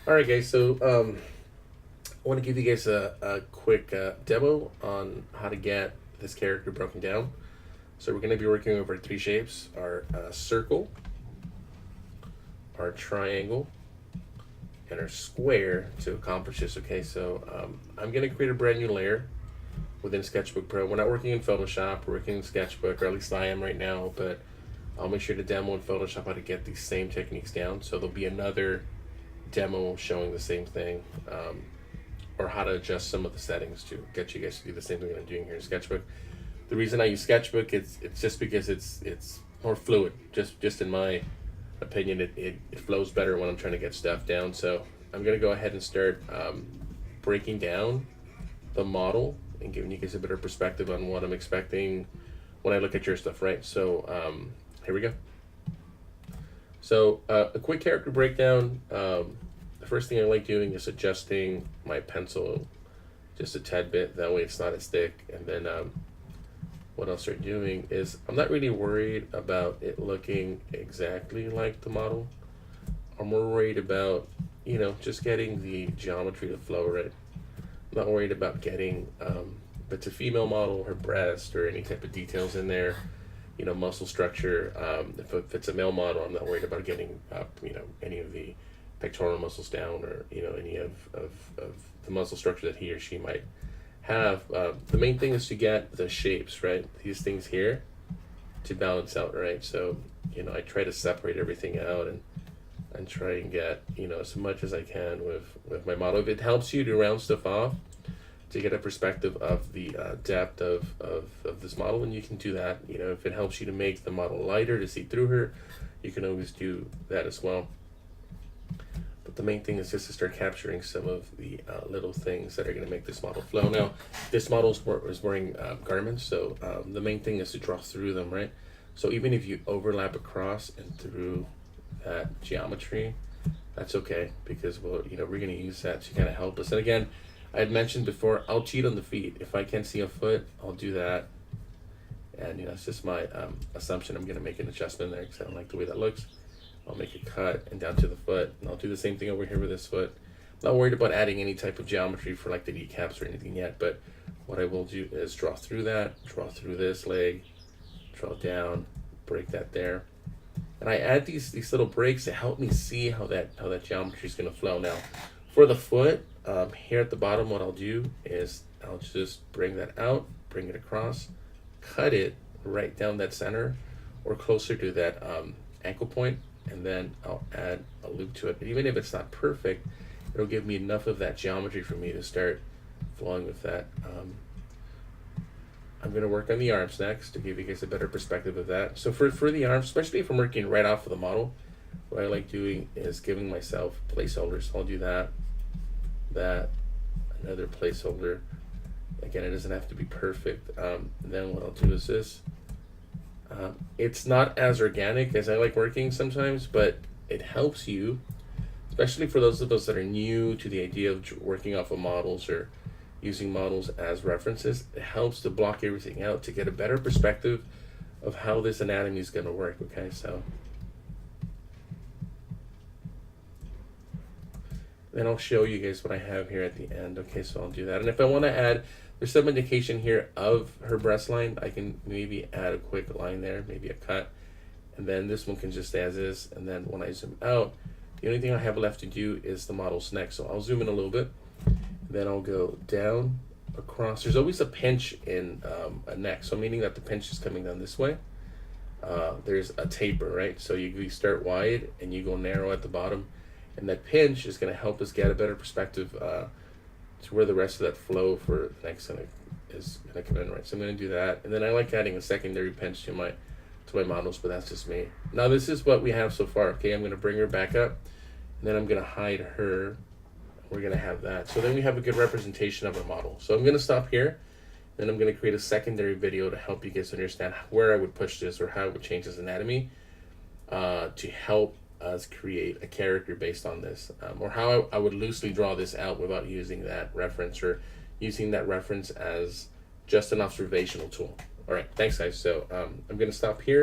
All right, guys. So I want to give you guys a quick demo on how to get this character broken down. So we're going to be working over three shapes: our circle, our triangle, and our square to accomplish this. Okay, so I'm going to create a brand new layer within Sketchbook Pro. We're not working in Photoshop. We're working in Sketchbook, or at least I am right now. But I'll make sure to demo in Photoshop how to get these same techniques down. So there'll be another demo showing the same thing, or how to adjust some of the settings to get you guys to do the same thing that I'm doing here in Sketchbook. The reason I use Sketchbook, it's just because it's more fluid. Just in my opinion, it flows better when I'm trying to get stuff down. So I'm gonna go ahead and start breaking down the model and giving you guys a better perspective on what I'm expecting when I look at your stuff, right? So here we go. So a quick character breakdown. The first thing I like doing is adjusting my pencil just a tad bit. That way it's not as thick. And then what I'll start doing is I'm not really worried about it looking exactly like the model. I'm more worried about, just getting the geometry to flow right. I'm not worried about getting, if it's a female model, her breast or any type of details in there, muscle structure. If it's a male model, I'm not worried about getting up, any of the pectoral muscles down, or any of the muscle structure that he or she might have. The main thing is to get the shapes, right? These things here to balance out, right? So I try to separate everything out and try and get as much as I can with my model. If it helps you to round stuff off to get a perspective of the depth of this model, and you can do that. If it helps you to make the model lighter to see through her, you can always do that as well. But the main thing is just to start capturing some of the little things that are going to make this model flow. Now, this model is wearing garments, so the main thing is to draw through them, right? So even if you overlap across and through that geometry, that's okay, because we're going to use that to kind of help us. And again, I had mentioned before, I'll cheat on the feet. If I can't see a foot, I'll do that. And it's just my assumption. I'm going to make an adjustment there because I don't like the way that looks. I'll make a cut and down to the foot, and I'll do the same thing over here with this foot. I'm not worried about adding any type of geometry for like the kneecaps or anything yet, but what I will do is draw through that, draw through this leg, draw down, break that there. And I add these little breaks to help me see how that geometry is going to flow. Now, for the foot, here at the bottom, what I'll do is I'll just bring that out, bring it across, cut it right down that center or closer to that ankle point, and then I'll add a loop to it. But even if it's not perfect, it'll give me enough of that geometry for me to start flowing with that. I'm going to work on the arms next to give you guys a better perspective of that. So for the arms, especially if I'm working right off of the model, what I like doing is giving myself placeholders. So I'll do that, another placeholder. Again, it doesn't have to be perfect. Then what I'll do is this. It's not as organic as I like working sometimes, but it helps you, especially for those of us that are new to the idea of working off of models or using models as references. It helps to block everything out to get a better perspective of how this anatomy is going to work. Okay, so then I'll show you guys what I have here at the end. Okay, so I'll do that. And if I want to add, there's some indication here of her breast line. I can maybe add a quick line there, maybe a cut. And then this one can just stay as is. And then when I zoom out, the only thing I have left to do is the model's neck. So I'll zoom in a little bit. Then I'll go down, across. There's always a pinch in a neck. So meaning that the pinch is coming down this way. There's a taper, right? So you start wide and you go narrow at the bottom. And that pinch is going to help us get a better perspective to where the rest of that flow for the next is going to come in, right? So I'm going to do that. And then I like adding a secondary pinch to my models, but that's just me. Now this is what we have so far. Okay, I'm going to bring her back up, and then I'm going to hide her. We're going to have that. So then we have a good representation of our model. So I'm going to stop here. Then I'm going to create a secondary video to help you guys understand where I would push this or how I would change this anatomy to help us create a character based on this, or how I would loosely draw this out without using that reference or using that reference as just an observational tool. All right, thanks guys. So I'm going to stop here.